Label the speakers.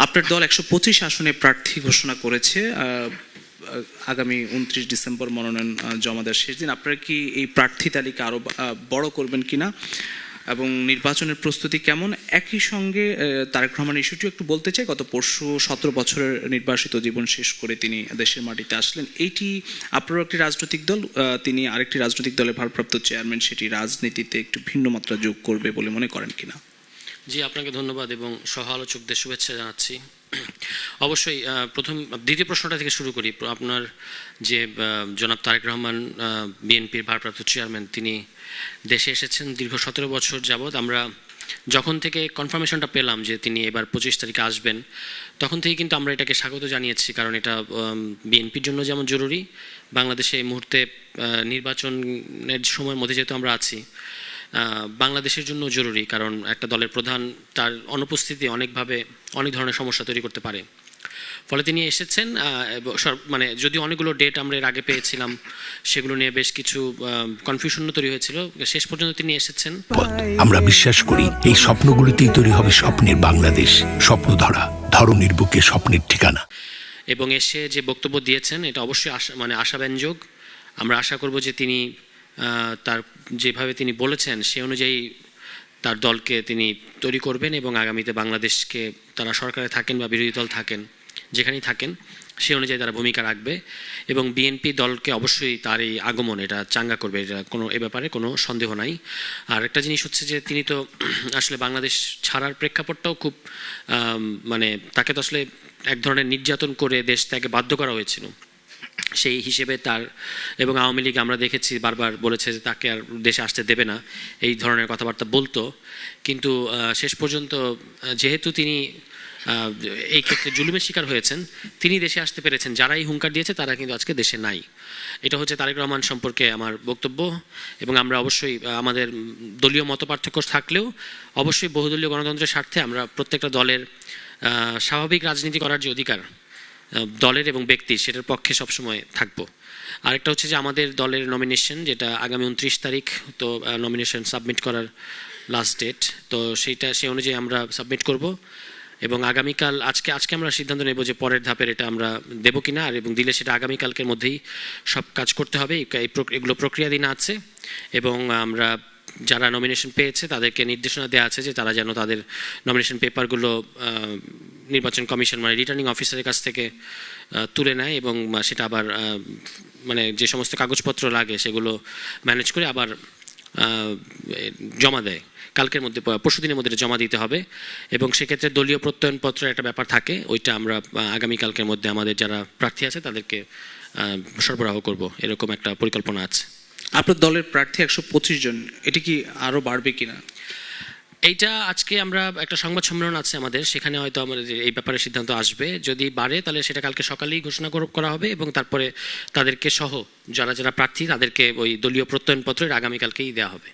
Speaker 1: আপনার দল 125 আসনে প্রার্থী ঘোষণা করেছে। আগামী 29 ডিসেম্বর মনোনয়ন জমা দেওয়ার শেষ দিন। আপনারা কি এই প্রার্থী তালিকা আরো বড় করবেন কিনা এবং নির্বাচনের প্রস্তুতি কেমন? একই সঙ্গে তারেক রহমান ইস্যুটি একটু বলতে চাই। গত পরশু 17 বছরের নির্বাসিত জীবন শেষ করে তিনি দেশের মাটিতে আসলেন। এইটি আপনারও একটি রাজনৈতিক দল, তিনি আরেকটি রাজনৈতিক দলের ভারপ্রাপ্ত চেয়ারম্যান, সেটি রাজনীতিতে একটু ভিন্ন মাত্রা যোগ করবে বলে মনে করেন কিনা?
Speaker 2: জি, আপনাকে ধন্যবাদ এবং সহ আলোচকদের শুভেচ্ছা জানাচ্ছি। অবশ্যই দ্বিতীয় প্রশ্নটা থেকে শুরু করি। আপনার যে জনাব তারেক রহমান বিএনপির ভারপ্রাপ্ত চেয়ারম্যান, তিনি দেশে এসেছেন দীর্ঘ 17 বছর যাবৎ। আমরা যখন থেকে কনফার্মেশনটা পেলাম যে তিনি এবার 25 তারিখে আসবেন, তখন থেকে কিন্তু আমরা এটাকে স্বাগত জানিয়েছি, কারণ এটা বিএনপির জন্য যেমন জরুরি, বাংলাদেশে এই মুহূর্তে নির্বাচনের সময়ের মধ্যে যেহেতু আমরা আছি, বাংলাদেশের জন্য জরুরি, কারণ একটা দলের প্রধান তার অনুপস্থিতি অনেকভাবে অনেক ধরনের সমস্যা তৈরি করতে পারে। ফলে তিনি এসেছেন, মানে যদি অনেকগুলো ডেট আমরা এর আগে পেয়েছিলাম, সেগুলো নিয়ে বেশ কিছু কনফিউশন তৈরি হয়েছিল, শেষ পর্যন্ত তিনি এসেছেন।
Speaker 3: আমরা বিশ্বাস করি এই স্বপ্নগুলিতেই তৈরি হবে স্বপ্নের বাংলাদেশ। স্বপ্ন ধরা, ধরনীর বুকে স্বপ্নের ঠিকানা।
Speaker 2: এবং এসে যে বক্তব্য দিয়েছেন, এটা অবশ্যই আশাব্যঞ্জক। আমরা আশা করব যে তিনি তার যেভাবে তিনি বলেছেন সে অনুযায়ী তার দলকে তিনি তৈরি করবেন এবং আগামীতে বাংলাদেশকে, তারা সরকারে থাকেন বা বিরোধী দল থাকেন, যেখানেই থাকেন, সে অনুযায়ী তারা ভূমিকা রাখবে এবং বিএনপি দলকে অবশ্যই তার এই আগমন এটা চাঙ্গা করবে, এটা এ ব্যাপারে কোনো সন্দেহ নাই। আর একটা জিনিস হচ্ছে যে তিনি তো আসলে বাংলাদেশ ছাড়ার প্রেক্ষাপটটাও খুব মানে তাকে তো আসলে এক ধরনের নির্যাতন করে দেশ ত্যাগে বাধ্য করা হয়েছিল। সেই হিসেবে তার এবং আওয়ামী লীগ আমরা দেখেছি বারবার বলেছে যে তাকে আর দেশে আসতে দেবে না, এই ধরনের কথাবার্তা বলতো। কিন্তু শেষ পর্যন্ত যেহেতু তিনি এই ক্ষেত্রে জুলুমের শিকার হয়েছেন, তিনি দেশে আসতে পেরেছেন। যারা এই হুঙ্কার দিয়েছে তারা কিন্তু আজকে দেশে নাই। এটা হচ্ছে তারেক রহমান সম্পর্কে আমার বক্তব্য। এবং আমরা অবশ্যই আমাদের দলীয় মতপার্থক্য থাকলেও অবশ্যই বহুদলীয় গণতন্ত্রের স্বার্থে আমরা প্রত্যেকটা দলের স্বাভাবিক রাজনীতি করার যে অধিকার দলের এবং ব্যক্তির, সেটার পক্ষে সবসময় থাকবো। আরেকটা হচ্ছে যে আমাদের দলের নমিনেশন, যেটা আগামী 29 তারিখ, তো নমিনেশন সাবমিট করার লাস্ট ডেট, তো সে অনুযায়ী আমরা সাবমিট করব এবং আগামীকাল আজকে আমরা সিদ্ধান্ত নেব যে পরের ধাপের এটা আমরা দেবো কিনা, আর এবং দিলে সেটা আগামীকালকের মধ্যেই সব কাজ করতে হবে। এগুলো প্রক্রিয়াধীন আছে এবং আমরা যারা নমিনেশন পেয়েছে তাদেরকে নির্দেশনা দেওয়া আছে যে তারা যেন তাদের নমিনেশন পেপারগুলো নির্বাচন কমিশন মানে রিটার্নিং অফিসারের কাছ থেকে তুলে নেয় এবং সেটা আবার মানে যে সমস্ত কাগজপত্র লাগে সেগুলো ম্যানেজ করে আবার জমা দেয়। কালকের মধ্যে, পরশু দিনের মধ্যে জমা দিতে হবে এবং সেক্ষেত্রে দলীয় প্রত্যয়নপত্রের একটা ব্যাপার থাকে, ওইটা আমরা আগামীকালকের মধ্যে আমাদের যারা প্রার্থী আছে তাদেরকে সরবরাহ করব, এরকম একটা পরিকল্পনা আছে।
Speaker 1: আপনার দলের প্রার্থী 125 জন, এটি কি আরো বাড়বে কিনা?
Speaker 2: এইটা আজকে আমরা একটা সংবাদ সম্মেলন আছে আমাদের, সেখানে হয়তো আমাদের এই ব্যাপারে সিদ্ধান্ত আসবে। যদি বাড়ে তাহলে সেটা কালকে সকালেই ঘোষণা করা হবে এবং তারপরে তাদেরকে সহ যারা যারা প্রার্থী তাদেরকে ওই দলীয় প্রত্যয়নপত্রের আগামীকালকেই দেওয়া হবে।